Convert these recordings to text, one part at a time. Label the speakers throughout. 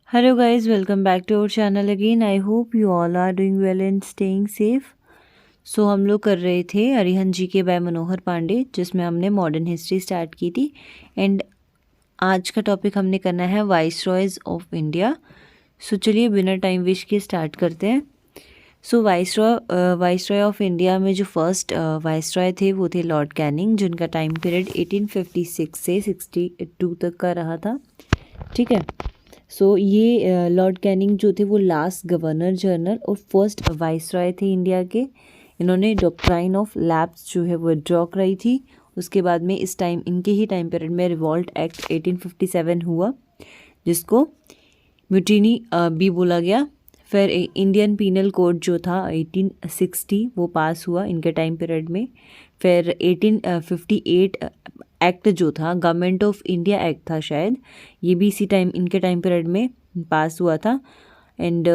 Speaker 1: Hello guys, welcome back to our channel again. I hope you all are doing well and staying safe. हम लोग कर रहे थे अरिहंत जी के बाय मनोहर पांडे, जिसमें हमने मॉडर्न हिस्ट्री स्टार्ट की थी। एंड आज का टॉपिक हमने करना है वाइसरॉयज़ ऑफ इंडिया। चलिए बिना टाइम वेस्ट किए स्टार्ट करते हैं। वाइसरॉय ऑफ इंडिया में जो फर्स्ट वाइसरॉय थे वो थे लॉर्ड कैनिंग, जिनका टाइम पीरियड 1856 से 62 तक का रहा था। ठीक है। ये लॉर्ड कैनिंग जो थे वो लास्ट गवर्नर जनरल और फर्स्ट वाइसरॉय थे इंडिया के। इन्होंने डॉक्ट्राइन ऑफ लैप्स जो है वो ड्रॉ कराई थी। उसके बाद में इनके ही टाइम पीरियड में रिवॉल्ट एक्ट 1857 हुआ, जिसको म्यूटिनी भी बोला गया। फिर इंडियन पीनल कोड जो था 1860 वो पास हुआ इनके टाइम पीरियड में। फिर 1858 एक्ट जो था गवर्नमेंट ऑफ इंडिया एक्ट था शायद, ये भी इसी टाइम इनके टाइम पीरियड में पास हुआ था। एंड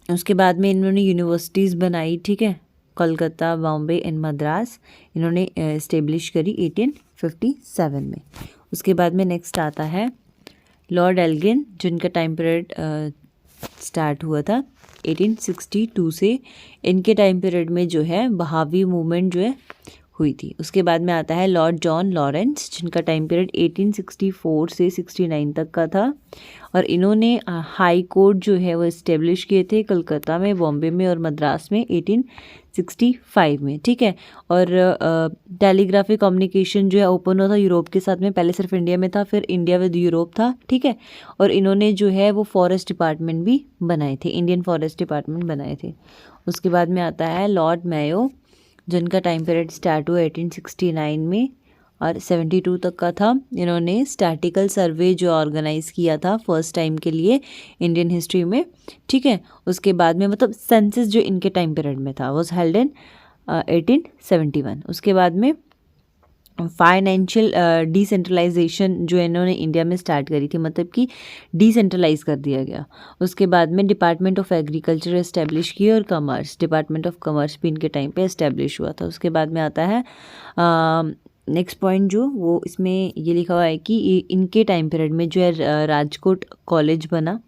Speaker 1: उसके बाद में इन्होंने यूनिवर्सिटीज़ बनाई। ठीक है, कोलकाता, बॉम्बे एंड मद्रास इन्होंने इस्टेब्लिश करी 1857 में। उसके बाद में नेक्स्ट आता है लॉर्ड एल्गिन, जिनका टाइम पीरियड स्टार्ट हुआ था 1862 से। इनके टाइम पीरियड में जो है बहावी मूवमेंट जो है हुई थी। उसके बाद में आता है लॉर्ड जॉन लॉरेंस, जिनका टाइम पीरियड 1864 से 69 तक का था। और इन्होंने हाई कोर्ट जो है वो इस्टेब्लिश किए थे कलकत्ता में, बॉम्बे में और मद्रास में 1865 में। ठीक है। और टेलीग्राफिक कम्युनिकेशन जो है ओपन हुआ था यूरोप के साथ में। पहले सिर्फ इंडिया में था, फिर इंडिया विद यूरोप था। ठीक है। और इन्होंने जो है वो फॉरेस्ट डिपार्टमेंट भी बनाए थे, इंडियन फॉरेस्ट डिपार्टमेंट बनाए थे। उसके बाद में आता है लॉर्ड मेयो, जिनका टाइम पीरियड स्टार्ट हुआ 1869 में और 72 तक का था। इन्होंने स्टैटिकल सर्वे जो ऑर्गेनाइज़ किया था फर्स्ट टाइम के लिए इंडियन हिस्ट्री में। ठीक है। उसके बाद में मतलब सेंसस जो इनके टाइम पीरियड में था वाज हेल्ड इन 1871। उसके बाद में फाइनेंशियल डिसेंट्रलाइजेशन जो इन्होंने इंडिया में स्टार्ट करी थी, मतलब कि डिसेंट्रलाइज कर दिया गया। उसके बाद में डिपार्टमेंट ऑफ एग्रीकल्चर इस्टेब्लिश की और कॉमर्स, डिपार्टमेंट ऑफ कॉमर्स भी इनके टाइम पे इस्टेब्लिश हुआ था। उसके बाद में आता है नेक्स्ट पॉइंट जो वो इसमें ये लिखा हुआ है कि इनके टाइम पीरियड में जो है राजकोट कॉलेज बना।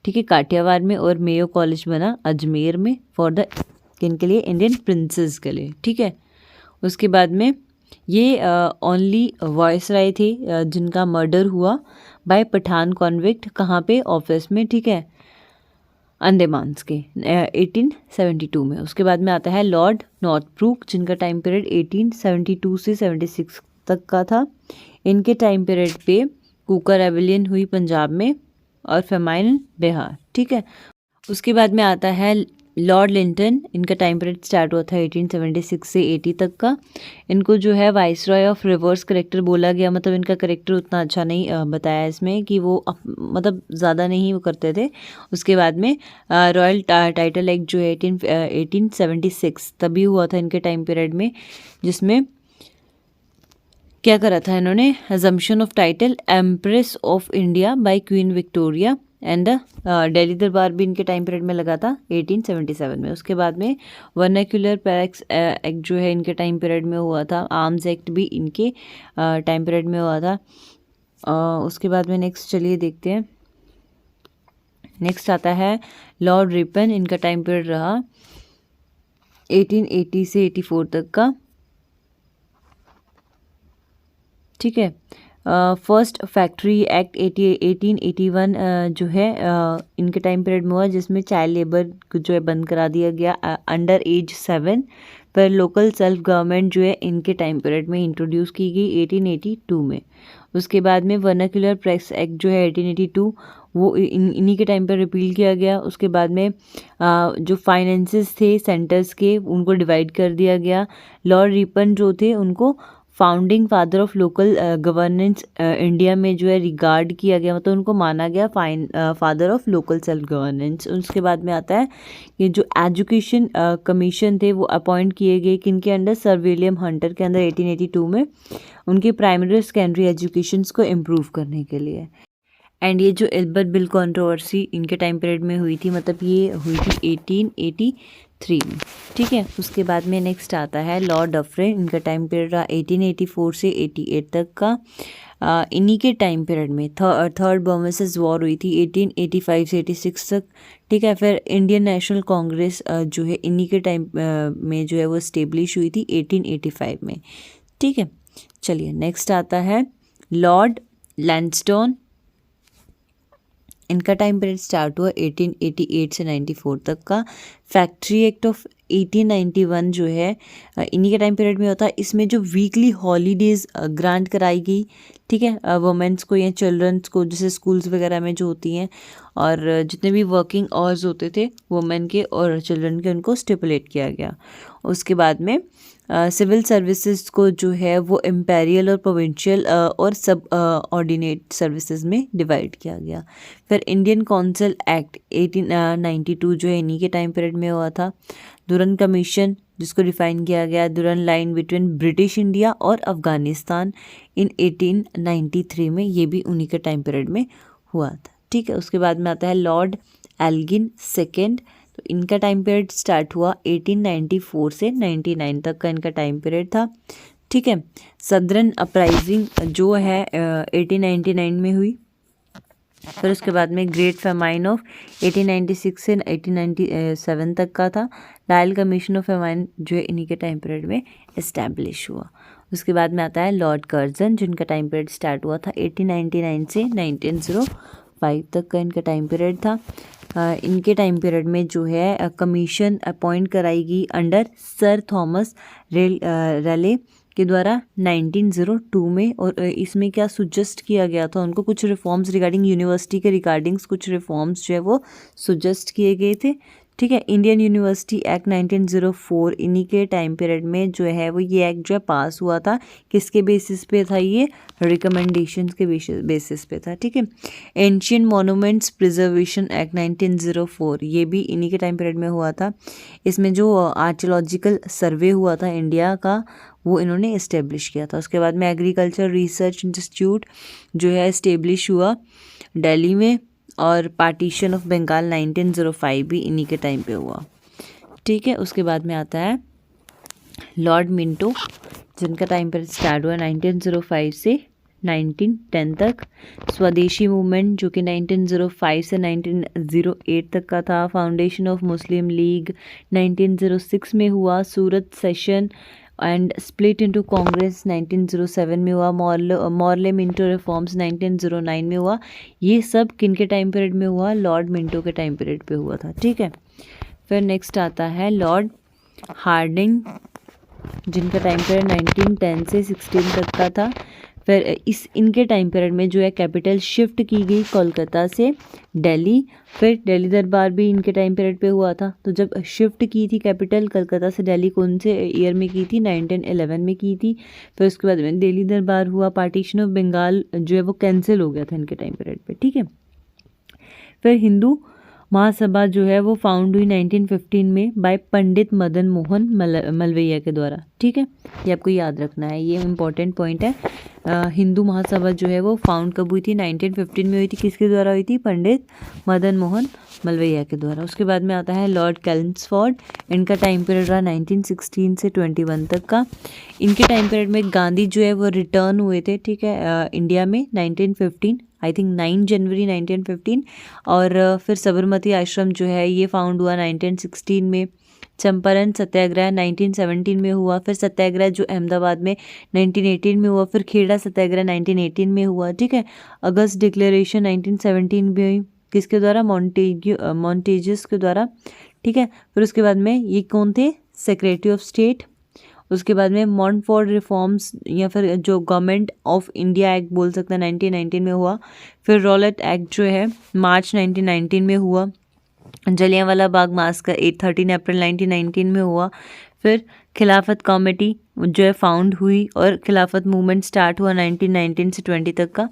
Speaker 1: ठीक है, काठियावाड़ में, और मेयो कॉलेज बना अजमेर में फॉर द किन के लिए, इंडियन प्रिंसेस के लिए। ठीक है। उसके बाद में ये ओनली वाइसराय थे जिनका मर्डर हुआ बाय पठान कॉन्विक्ट। कहाँ पे, ऑफिस में। ठीक है, अंडमान्स के 1872 में। उसके बाद में आता है लॉर्ड नॉर्थब्रूक, जिनका टाइम पीरियड 1872 से 76 तक का था। इनके टाइम पीरियड पे कुकर रेबेलियन हुई पंजाब में और फेमाइन बिहार। ठीक है। उसके बाद में आता है लॉर्ड लिंटन, इनका टाइम पीरियड स्टार्ट हुआ था 1876 से 80 तक का। इनको जो है वाइसरॉय ऑफ रिवर्स करेक्टर बोला गया, मतलब इनका करेक्टर उतना अच्छा नहीं बताया इसमें कि वो मतलब ज़्यादा नहीं वो करते थे। उसके बाद में रॉयल टाइटल एक्ट जो है 1876 तभी हुआ था इनके टाइम पीरियड में, जिसमें क्या करा था इन्होंने, assumption of title empress of India by queen Victoria and Delhi दरबार भी इनके टाइम पीरियड में लगा था 1877 में। उसके बाद में वर्नाक्यूलर पैक्स एक्ट जो है इनके टाइम पीरियड में हुआ था। आर्म्स एक्ट भी इनके टाइम पीरियड में हुआ था। उसके बाद में नेक्स्ट चलिए देखते हैं। नेक्स्ट आता है लॉर्ड रिपन, इनका टाइम पीरियड रहा 1880 से 84 तक का। ठीक है। फर्स्ट फैक्ट्री एक्ट 1881 जो है इनके टाइम पीरियड में हुआ, जिसमें चाइल्ड लेबर जो है बंद करा दिया गया अंडर एज 7 पर। लोकल सेल्फ गवर्नमेंट जो है इनके टाइम पीरियड में इंट्रोड्यूस की गई 1882 में। उसके बाद में वर्नाक्यूलर प्रेस एक्ट जो है 1882 वो इन्हीं के टाइम पर रिपील किया गया। उसके बाद में जो फाइनेंसेस थे सेंटर्स के उनको डिवाइड कर दिया गया। लॉर्ड रिपन जो थे उनको founding father of local governance India में जो है रिगार्ड किया गया, मतलब उनको माना गया father of local self governance. उसके बाद में आता है कि जो एजुकेशन कमीशन थे वो अपॉइंट किए गए किनके अंडर, सर विलियम हंटर के अंदर 1882 में, उनकी प्राइमरी और सेकेंडरी एजुकेशंस को इम्प्रूव करने के लिए। एंड ये जो एल्बर्ट बिल कंट्रोवर्सी इनके टाइम पीरियड में हुई थी, मतलब ये हुई थी 1883 में। ठीक है। उसके बाद में नेक्स्ट आता है लॉर्ड डफरिन, इनका टाइम पीरियड रहा 1884 से 88 तक का। इन्हीं के टाइम पीरियड में थर्ड बर्मिस वॉर हुई थी 1885 से 86 तक, ठीक है। फिर इंडियन नेशनल कांग्रेस जो है इन्हीं के टाइम में जो है वो इस्टेब्लिश हुई थी 1885 में, ठीक है। चलिए नेक्स्ट आता है लॉर्ड लैंसडौन। इनका टाइम पीरियड स्टार्ट हुआ 1888 से 94 तक का। फैक्ट्री एक्ट ऑफ 1891 जो है इन्हीं के टाइम पीरियड में होता है। इसमें जो वीकली हॉलीडेज ग्रांट कराई गई, ठीक है, वुमेंस को या चिल्ड्रंस को, जैसे स्कूल्स वगैरह में जो होती हैं, और जितने भी वर्किंग आवर्स होते थे वुमेन के और चिल्ड्रन के, उनको स्टिपुलेट किया गया। उसके बाद में सिविल सर्विसेज को जो है वो इम्पेरियल और प्रोविंशियल और सब ऑर्डिनेट सर्विसेज में डिवाइड किया गया। फिर इंडियन काउंसिल एक्ट 1892 जो है इन्हीं के टाइम पीरियड में हुआ था। दुरन कमीशन जिसको डिफाइन किया गया, दुरन लाइन बिटवीन ब्रिटिश इंडिया और अफगानिस्तान इन 1893 में, ये भी उन्हीं के टाइम पीरियड में हुआ था, ठीक है। उसके बाद में आता है लॉर्ड एल्गिन सेकेंड। तो इनका टाइम पीरियड स्टार्ट हुआ 1894 से 99 तक का इनका टाइम पीरियड था, ठीक है। सदर्न अपराइजिंग जो है 1899 में हुई। फिर उसके बाद में ग्रेट फेमाइन ऑफ 1896 से 1897 तक का था। लायल कमीशन ऑफ फेमाइन जो है इन्हीं के टाइम पीरियड में इस्टेब्लिश हुआ। उसके बाद में आता है लॉर्ड कर्जन, जिनका टाइम पीरियड स्टार्ट हुआ था 1899 से 1905 तक का इनका टाइम पीरियड था। इनके टाइम पीरियड में जो है कमीशन अपॉइंट कराई गई अंडर सर थॉमस रेले के द्वारा 1902 में, और इसमें क्या सुजेस्ट किया गया था उनको, कुछ रिफॉर्म्स रिगार्डिंग यूनिवर्सिटी के रिगार्डिंग्स कुछ रिफॉर्म्स जो है वो सुजेस्ट किए गए थे, ठीक है। इंडियन यूनिवर्सिटी एक्ट 1904 इन्हीं के टाइम पीरियड में जो है वो ये एक्ट जो है पास हुआ था। किसके बेसिस पे था ये? रिकमेंडेशंस के बेसिस पे था, ठीक है। एंशियंट मॉन्यूमेंट्स प्रिजर्वेशन एक्ट 1904 ये भी इन्हीं के टाइम पीरियड में हुआ था। इसमें जो आर्कियोलॉजिकल सर्वे हुआ था इंडिया का वो इन्होंने इस्टेब्लिश किया था। उसके बाद में एग्रीकल्चर रिसर्च इंस्टीट्यूट जो है इस्टेब्लिश हुआ दिल्ली में, और पार्टीशन ऑफ बंगाल 1905 भी इन्हीं के टाइम पे हुआ, ठीक है। उसके बाद में आता है लॉर्ड मिंटो, जिनका टाइम पीरियड स्टार्ट हुआ 1905 से 1910 तक। स्वदेशी मूवमेंट जो कि 1905 से 1908 तक का था। फाउंडेशन ऑफ मुस्लिम लीग 1906 में हुआ। Surat session and split into Congress 1907 में हुआ। मॉर्ले मिंटो रिफॉर्म्स 1909 में हुआ। ये सब किन के टाइम पीरियड में हुआ? लॉर्ड मिंटो के टाइम पीरियड पे हुआ था, ठीक है। फिर नेक्स्ट आता है लॉर्ड हार्डिंग, जिनका टाइम पीरियड 1910 से 16 तक का था। फिर इनके टाइम पीरियड में जो है कैपिटल शिफ्ट की गई कोलकाता से दिल्ली। फिर दिल्ली दरबार भी इनके टाइम पीरियड पे हुआ था। तो जब शिफ्ट की थी कैपिटल कलकत्ता से दिल्ली, कौन से ईयर में की थी? 1911 में की थी। फिर उसके बाद में दिल्ली दरबार हुआ। पार्टीशन ऑफ बंगाल जो है वो कैंसिल हो गया था इनके टाइम पीरियड पे, ठीक है। फिर हिंदू महासभा जो है वो फाउंड हुई 1915 में बाय पंडित मदन मोहन मलवैया के द्वारा, ठीक है। ये आपको याद रखना है, ये इम्पोर्टेंट पॉइंट है। हिंदू महासभा जो है वो फाउंड कब हुई थी? 1915 में हुई थी। किसके द्वारा हुई थी? पंडित मदन मोहन मलवैया के द्वारा। उसके बाद में आता है लॉर्ड कैल्म्सफोर्ड, इनका टाइम पीरियड रहा 1916 से 21 तक का। इनके टाइम पीरियड में गांधी जो है वो रिटर्न हुए थे, ठीक है, इंडिया में 1915, आई थिंक 9 जनवरी 1915। और फिर साबरमती आश्रम जो है ये फाउंड हुआ 1916 में। चंपारण सत्याग्रह 1917 में हुआ। फिर सत्याग्रह जो अहमदाबाद में 1918 में हुआ। फिर खेड़ा सत्याग्रह 1918 में हुआ, ठीक है। अगस्त डिक्लेरेशन 1917 में हुई। किसके द्वारा? मॉन्टेजस के द्वारा, ठीक है। फिर उसके बाद में ये कौन थे? Secretary of state. उसके बाद में मॉन्टफोर्ड रिफॉर्म्स या फिर जो गवर्नमेंट ऑफ इंडिया एक्ट बोल सकते हैं 1919 में हुआ। फिर रॉलेट एक्ट जो है मार्च 1919 में हुआ। जलियांवाला बाग मास्कर 13 अप्रैल 1919 में हुआ। फिर खिलाफत कमेटी जो है फाउंड हुई और खिलाफत मूवमेंट स्टार्ट हुआ 1919 से 20 तक का।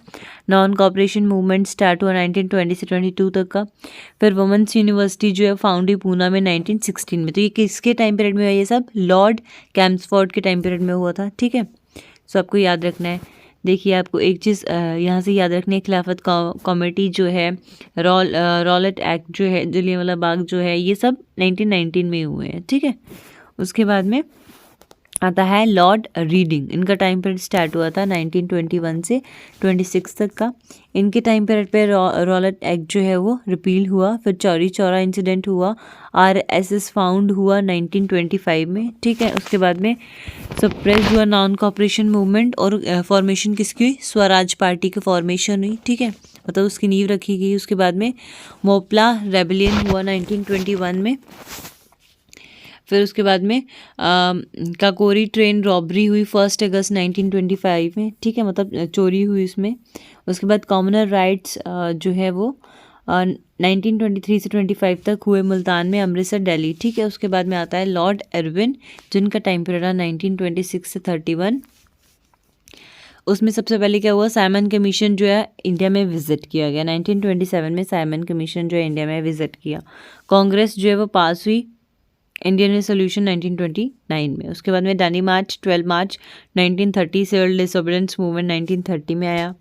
Speaker 1: नॉन कॉपरेशन मूवमेंट स्टार्ट हुआ 1920 से 22 तक का। फिर वुमेंस यूनिवर्सिटी जो है फाउंड हुई पूना में 1916 में। तो ये किसके टाइम पीरियड में हुआ? ये सब लॉर्ड कैम्सफोर्ड के टाइम पीरियड में हुआ था, ठीक है। सो आपको याद रखना है। देखिए आपको एक चीज़ यहाँ से याद रखनी है, खिलाफत कमेटी जो है, रॉलेट एक्ट जो है, जलियांवाला बाग जो है, ये सब 1919 में हुए हैं, ठीक है। उसके बाद में आता है लॉर्ड रीडिंग। इनका टाइम पीरियड स्टार्ट हुआ था 1921 से 26 तक का। इनके टाइम पीरियड पे रॉलेट एक्ट जो है वो रिपील हुआ। फिर चौरी चौरा इंसिडेंट हुआ, RSS फाउंड हुआ 1925 में, ठीक है। उसके बाद में सप्रेस्ड हुआ नॉन कॉपरेशन मूवमेंट और फॉर्मेशन किसकी हुई, स्वराज पार्टी की फॉर्मेशन हुई, ठीक है, मतलब उसकी नींव रखी गई। उसके बाद में मोपला रेबेलियन हुआ 1921 में। फिर उसके बाद में काकोरी ट्रेन रॉबरी हुई 1 अगस्त 1925 में, ठीक है, मतलब चोरी हुई उसमें। उसके बाद कॉमनर राइट्स जो है वो 1923 से 25 तक हुए मुल्तान में, अमृतसर, दिल्ली, ठीक है। उसके बाद में आता है लॉर्ड एरविन, जिनका टाइम पीरियड है 1926 से 31। उसमें सबसे पहले क्या हुआ, साइमन कमीशन जो है इंडिया में विजिट किया गया 1927 में। साइमन कमीशन जो है इंडिया में विजिट किया। कांग्रेस जो है वो पास हुई, इंडियन रेसोल्यूशन 1929 में। उसके बाद में दांडी मार्च 12 मार्च 1930, सिविल डिसोबीडियंस मूवमेंट 1930 में आया।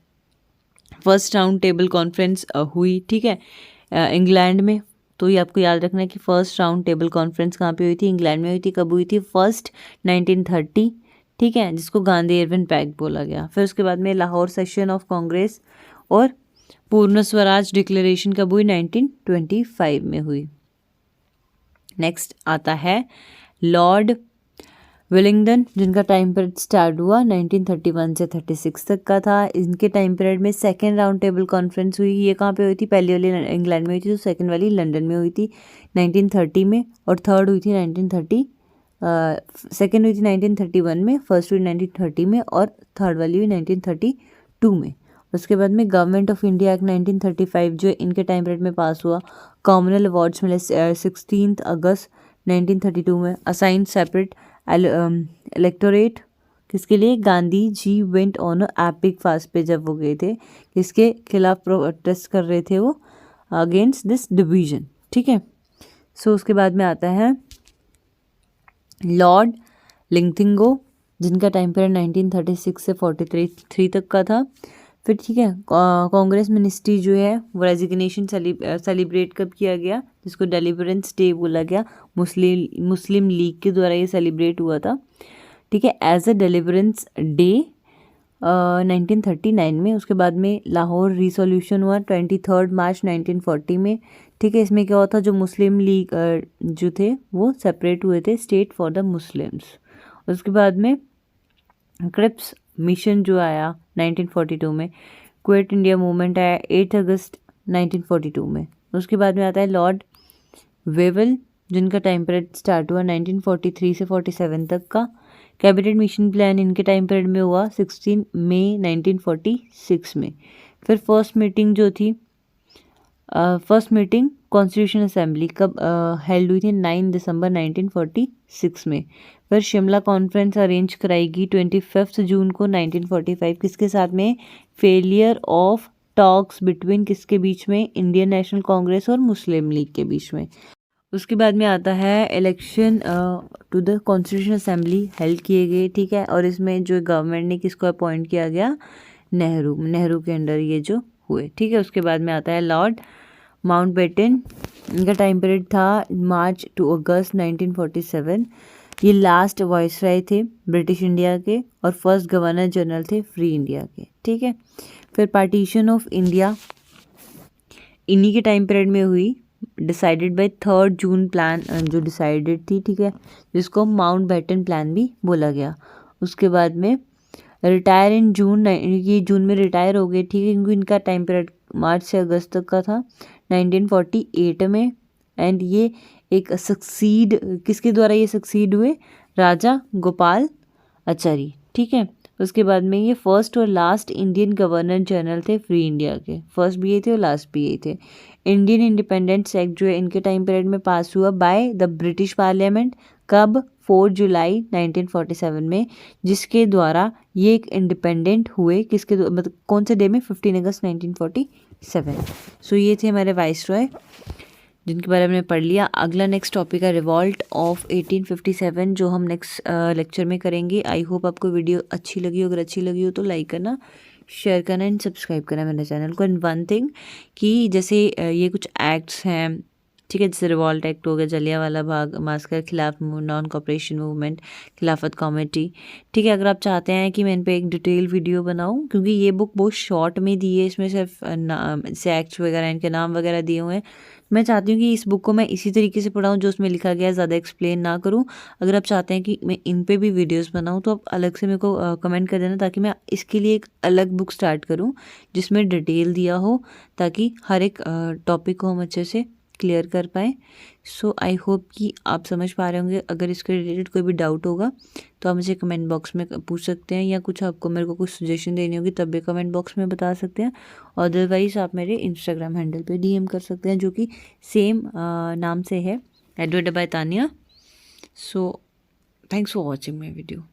Speaker 1: फर्स्ट राउंड टेबल कॉन्फ्रेंस हुई, ठीक है, इंग्लैंड में। तो ये आपको याद रखना है कि फर्स्ट राउंड टेबल कॉन्फ्रेंस कहाँ पे हुई थी, इंग्लैंड में हुई थी। कब हुई थी, 1 1930, ठीक है, जिसको गांधी इरविन पैक्ट बोला गया। फिर उसके बाद में लाहौर सेशन ऑफ कांग्रेस और पूर्ण स्वराज डिक्लेरेशन कब हुई, 1925 में हुई। नेक्स्ट आता है लॉर्ड विलिंगडन, जिनका टाइम पीरियड स्टार्ट हुआ 1931 से 36 तक का था। इनके टाइम पीरियड में सेकेंड राउंड टेबल कॉन्फ्रेंस हुई। ये कहाँ पे हुई थी, पहली वाली इंग्लैंड में हुई थी, तो सेकेंड वाली लंदन में हुई थी 1930 में, और थर्ड हुई थी 1930, सेकेंड हुई थी 1931 में, फर्स्ट हुई 1930 में, और थर्ड वाली हुई 1932 में। उसके बाद में गवर्नमेंट ऑफ इंडिया एक्ट 1935 जो इनके टाइम पीरियड में पास हुआ। कॉमनल अवार्ड्स मिले 16 अगस्त 1932 में। असाइन सेपरेट इलेक्टोरेट किसके लिए, Gandhi ji went on epic fast पे जब वो गए थे, किसके खिलाफ प्रोटेस्ट कर रहे थे वो, अगेंस्ट दिस डिवीजन, ठीक है। सो उसके बाद में आता है लॉर्ड लिंगथिंगो, जिनका टाइम पीरियड 1936 से 43 तक का था। फिर ठीक है, कांग्रेस मिनिस्ट्री जो है वो रेजिग्नेशन सेलिब्रेट कब किया गया, जिसको डेलिवरेंस डे बोला गया, मुस्लिम लीग के द्वारा ये सेलिब्रेट हुआ था, ठीक है, एज अ डेलिवरेंस डे 1939 में। उसके बाद में लाहौर रिसोल्यूशन हुआ 23 मार्च 1940 में, ठीक है। इसमें क्या हुआ था, जो मुस्लिम लीग जो थे वो सेपरेट हुए थे, स्टेट फॉर द मुस्लिम्स। उसके बाद में क्रिप्स मिशन जो आया 1942 में, क्विट इंडिया मूवमेंट आया 8 अगस्त 1942 में। उसके बाद में आता है लॉर्ड वेवल, जिनका टाइम पीरियड स्टार्ट हुआ 1943 से 47 तक का। कैबिनेट मिशन प्लान इनके टाइम पीरियड में हुआ 16 मई 1946 में। फिर फर्स्ट मीटिंग जो थी, फर्स्ट मीटिंग कॉन्स्टिट्यूशन असेंबली कब हेल्ड हुई थी, 9 दिसंबर 1946 में। फिर शिमला कॉन्फ्रेंस अरेंज कराएगी 25 जून को 1945, किसके साथ में, फेलियर ऑफ टॉक्स बिटवीन किसके बीच में, इंडियन नेशनल कांग्रेस और मुस्लिम लीग के बीच में। उसके बाद में आता है election to the constitution assembly held किए गए, ठीक है, और इसमें जो गवर्नमेंट ने किसको अपॉइंट किया गया, नेहरू के अंडर ये जो हुए, ठीक है। उसके बाद में आता है लॉर्ड माउंटबेटन, इनका टाइम पीरियड था मार्च टू अगस्त 1947। ये लास्ट वाइसराय थे ब्रिटिश इंडिया के और फर्स्ट गवर्नर जनरल थे फ्री इंडिया के, ठीक है। फिर पार्टीशन ऑफ इंडिया इन्हीं के टाइम पीरियड में हुई, डिसाइडेड बाय 3 जून प्लान जो डिसाइडेड थी, ठीक है, जिसको माउंटबेटन प्लान भी बोला गया। उसके बाद में रिटायर इन जून, ये जून में रिटायर हो गए, ठीक है, क्योंकि इनका टाइम पीरियड मार्च से अगस्त तक का था 1948 में। एंड ये एक सक्सीड, किसके द्वारा ये सक्सीड हुए, राजा गोपाल आचार्य, ठीक है। उसके बाद में ये फर्स्ट और लास्ट इंडियन गवर्नर जनरल थे फ्री इंडिया के, फर्स्ट भी ये थे और लास्ट भी ये थे। इंडियन इंडिपेंडेंस एक्ट जो है इनके टाइम पीरियड में पास हुआ बाय द ब्रिटिश पार्लियामेंट, कब, 4 जुलाई 1947 में, जिसके द्वारा ये एक इंडिपेंडेंट हुए, किसके मतलब कौन से डे में, 15 अगस्त 1947। सो ये थे हमारे वाइसरॉय, जिनके बारे में पढ़ लिया। अगला नेक्स्ट टॉपिक है रिवॉल्ट ऑफ 1857, जो हम नेक्स्ट लेक्चर में करेंगे। आई होप आपको वीडियो अच्छी लगी हो, अगर अच्छी लगी हो तो लाइक करना, शेयर करना एंड सब्सक्राइब करना मेरे चैनल को। एंड वन थिंग कि जैसे ये कुछ एक्ट्स हैं ठीक है, जैसे रिवॉल्ट एक्ट हो गया, जलियांवाला बाग मास्कर खिलाफ, नॉन कॉपरेशन मूवमेंट, खिलाफत कमेटी। ठीक है, अगर आप चाहते हैं कि मैं इन पे एक डिटेल वीडियो बनाऊं, क्योंकि ये बुक बहुत शॉर्ट में दी है, इसमें सिर्फ एक्ट्स वगैरह इनके नाम वगैरह दिए हुए हैं। मैं चाहती हूँ कि इस बुक को मैं इसी तरीके से पढ़ाऊँ जो उसमें लिखा गया है, ज़्यादा एक्सप्लेन ना करूँ। अगर आप चाहते हैं कि मैं इन पे भी वीडियोस बनाऊँ तो आप अलग से मेरे को कमेंट कर देना, ताकि मैं इसके लिए एक अलग बुक स्टार्ट करूँ जिसमें डिटेल दिया हो, ताकि हर एक टॉपिक को हम अच्छे से क्लियर कर पाएँ। सो आई होप कि आप समझ पा रहे होंगे। अगर इसके रिलेटेड कोई भी डाउट होगा तो आप मुझे कमेंट बॉक्स में पूछ सकते हैं, या कुछ आपको मेरे को कुछ सजेशन देनी होगी तब भी कमेंट बॉक्स में बता सकते हैं। अदरवाइज़ आप मेरे इंस्टाग्राम हैंडल पे डीएम कर सकते हैं, जो कि सेम नाम से है, Edward by Tania. So thanks for watching my video.